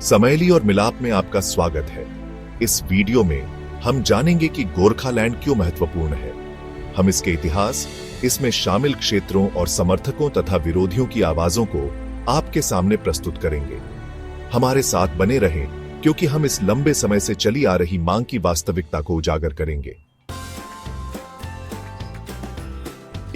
समेली और मिलाप में आपका स्वागत है। इस वीडियो में हम जानेंगे कि गोरखालैंड क्यों महत्वपूर्ण है। हम इसके इतिहास, इसमें शामिल क्षेत्रों और समर्थकों तथा विरोधियों की आवाजों को आपके सामने प्रस्तुत करेंगे। हमारे साथ बने रहें, क्योंकि हम इस लंबे समय से चली आ रही मांग की वास्तविकता को उजागर करेंगे।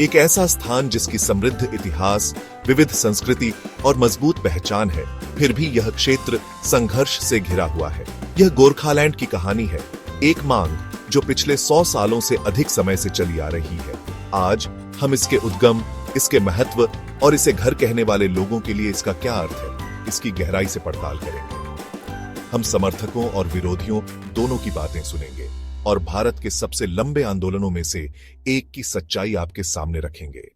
एक ऐसा स्थान जिसकी समृद्ध इतिहास, विविध संस्कृति और मजबूत पहचान है, फिर भी यह क्षेत्र संघर्ष से घिरा हुआ है। यह गोरखालैंड की कहानी है, एक मांग जो पिछले 100 सालों से अधिक समय से चली आ रही है। आज हम इसके उद्गम, इसके महत्व और इसे घर कहने वाले लोगों के लिए इसका क्या अर्थ है, इसकी गहराई से पड़ताल करेंगे। हम समर्थकों और विरोधियों दोनों की बातें सुनेंगे और भारत के सबसे लंबे आंदोलनों में से एक की सच्चाई आपके सामने रखेंगे।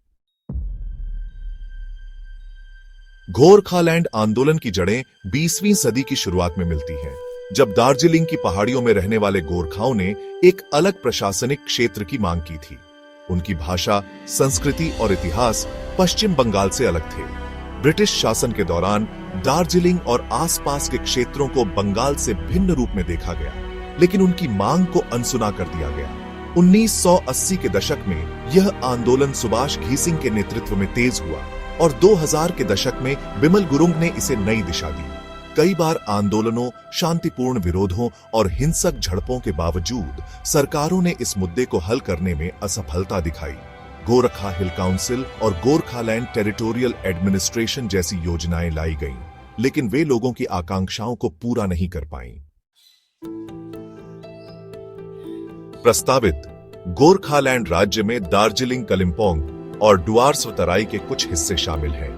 गोरखालैंड आंदोलन की जड़ें 20वीं सदी की शुरुआत में मिलती हैं, जब दार्जिलिंग की पहाड़ियों में रहने वाले गोरखाओं ने एक अलग प्रशासनिक क्षेत्र की मांग की थी। उनकी भाषा, संस्कृति और इतिहास पश्चिम बंगाल से अलग थे। ब्रिटिश शासन के दौरान दार्जिलिंग और आसपास के क्षेत्रों को बंगाल से भिन्न रूप में देखा गया, लेकिन उनकी मांग को अनसुना कर दिया गया। 1980 के दशक में यह आंदोलन सुभाष घीसिंग के नेतृत्व में तेज हुआ और 2000 के दशक में बिमल गुरुंग ने इसे नई दिशा दी। कई बार आंदोलनों, शांतिपूर्ण विरोधों और हिंसक झड़पों के बावजूद सरकारों ने इस मुद्दे को हल करने में असफलता दिखाई। गोरखा हिल काउंसिल और गोरखालैंड टेरिटोरियल एडमिनिस्ट्रेशन जैसी योजनाएं लाई गईं, लेकिन वे लोगों की आकांक्षाओं को पूरा नहीं कर पाईं। प्रस्तावित गोरखालैंड राज्य में दार्जिलिंग, कलिम्पोंग और डुआर्स तराई के कुछ हिस्से शामिल हैं।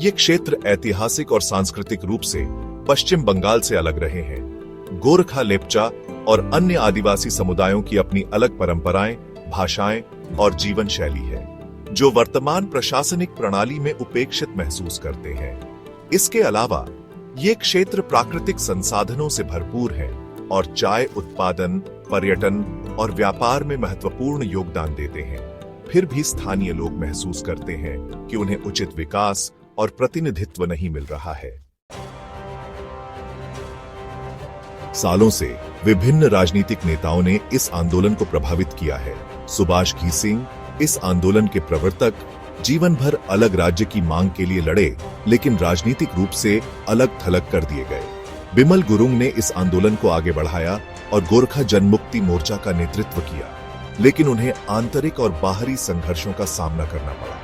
ये क्षेत्र ऐतिहासिक और सांस्कृतिक रूप से पश्चिम बंगाल से अलग रहे हैं। गोरखा, लेप्चा और अन्य आदिवासी समुदायों की अपनी अलग परंपराएं, भाषाएं और जीवन शैली है, जो वर्तमान प्रशासनिक प्रणाली में उपेक्षित महसूस करते हैं। इसके अलावा ये क्षेत्र प्राकृतिक संसाधनों से भरपूर है और चाय उत्पादन, पर्यटन और व्यापार में महत्वपूर्ण योगदान देते हैं। फिर भी स्थानीय लोग महसूस करते हैं कि उन्हें उचित विकास और प्रतिनिधित्व नहीं मिल रहा है। सालों से विभिन्न राजनीतिक नेताओं ने इस आंदोलन को प्रभावित किया है। सुभाष घीसिंग, इस आंदोलन के प्रवर्तक, जीवन भर अलग राज्य की मांग के लिए लड़े, लेकिन राजनीतिक रूप से अलग थलग कर दिए गए। बिमल गुरुंग ने इस आंदोलन को आगे बढ़ाया और गोरखा जनमुक्ति मोर्चा का नेतृत्व किया, लेकिन उन्हें आंतरिक और बाहरी संघर्षों का सामना करना पड़ा।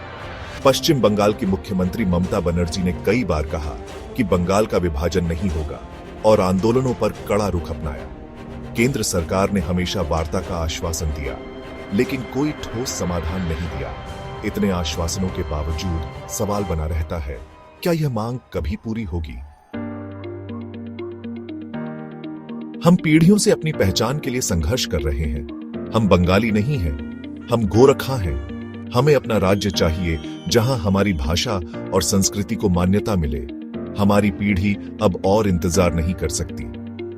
पश्चिम बंगाल की मुख्यमंत्री ममता बनर्जी ने कई बार कहा कि बंगाल का विभाजन नहीं होगा और आंदोलनों पर कड़ा रुख अपनाया। केंद्र सरकार ने हमेशा वार्ता का आश्वासन दिया, लेकिन कोई ठोस समाधान नहीं दिया। इतने आश्वासनों के बावजूद सवाल बना रहता है, क्या यह मांग कभी पूरी होगी? हम पीढ़ियों से अपनी पहचान के लिए संघर्ष कर रहे हैं। हम बंगाली नहीं हैं, हम गोरखा हैं। हमें अपना राज्य चाहिए जहां हमारी भाषा और संस्कृति को मान्यता मिले। हमारी पीढ़ी अब और इंतजार नहीं कर सकती।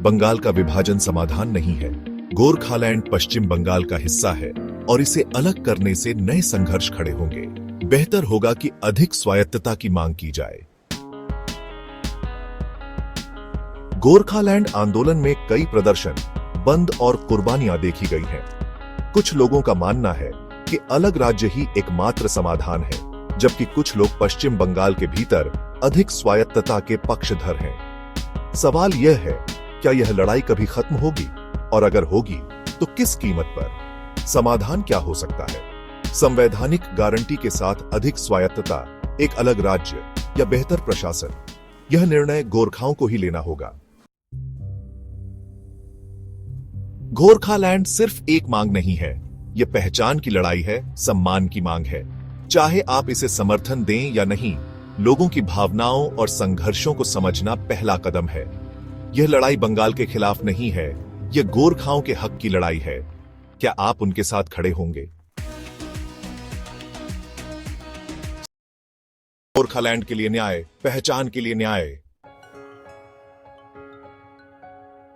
बंगाल का विभाजन समाधान नहीं है। गोरखालैंड पश्चिम बंगाल का हिस्सा है और इसे अलग करने से नए संघर्ष खड़े होंगे। बेहतर होगा कि अधिक स्वायत्तता की मांग की जाए। गोरखालैंड आंदोलन में कई प्रदर्शन, बंद और कुर्बानियां देखी गई हैं। कुछ लोगों का मानना है कि अलग राज्य ही एकमात्र समाधान है, जबकि कुछ लोग पश्चिम बंगाल के भीतर अधिक स्वायत्तता के पक्षधर हैं। सवाल यह है, क्या यह लड़ाई कभी खत्म होगी? और अगर होगी, तो किस कीमत पर? समाधान क्या हो सकता है? संवैधानिक गारंटी के साथ अधिक स्वायत्तता, एक अलग राज्य या बेहतर प्रशासन? यह निर्णय गोरखाओं को ही लेना होगा। गोरखालैंड सिर्फ एक मांग नहीं है, यह पहचान की लड़ाई है, सम्मान की मांग है। चाहे आप इसे समर्थन दें या नहीं, लोगों की भावनाओं और संघर्षों को समझना पहला कदम है। यह लड़ाई बंगाल के खिलाफ नहीं है, यह गोरखाओं के हक की लड़ाई है। क्या आप उनके साथ खड़े होंगे? गोरखालैंड के लिए न्याय, पहचान के लिए न्याय।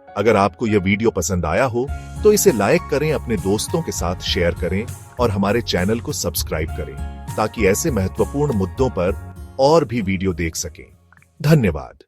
अगर आपको यह वीडियो पसंद आया हो तो इसे लाइक करें, अपने दोस्तों के साथ शेयर करें और हमारे चैनल को सब्सक्राइब करें, ताकि ऐसे महत्वपूर्ण मुद्दों पर और भी वीडियो देख सकें। धन्यवाद।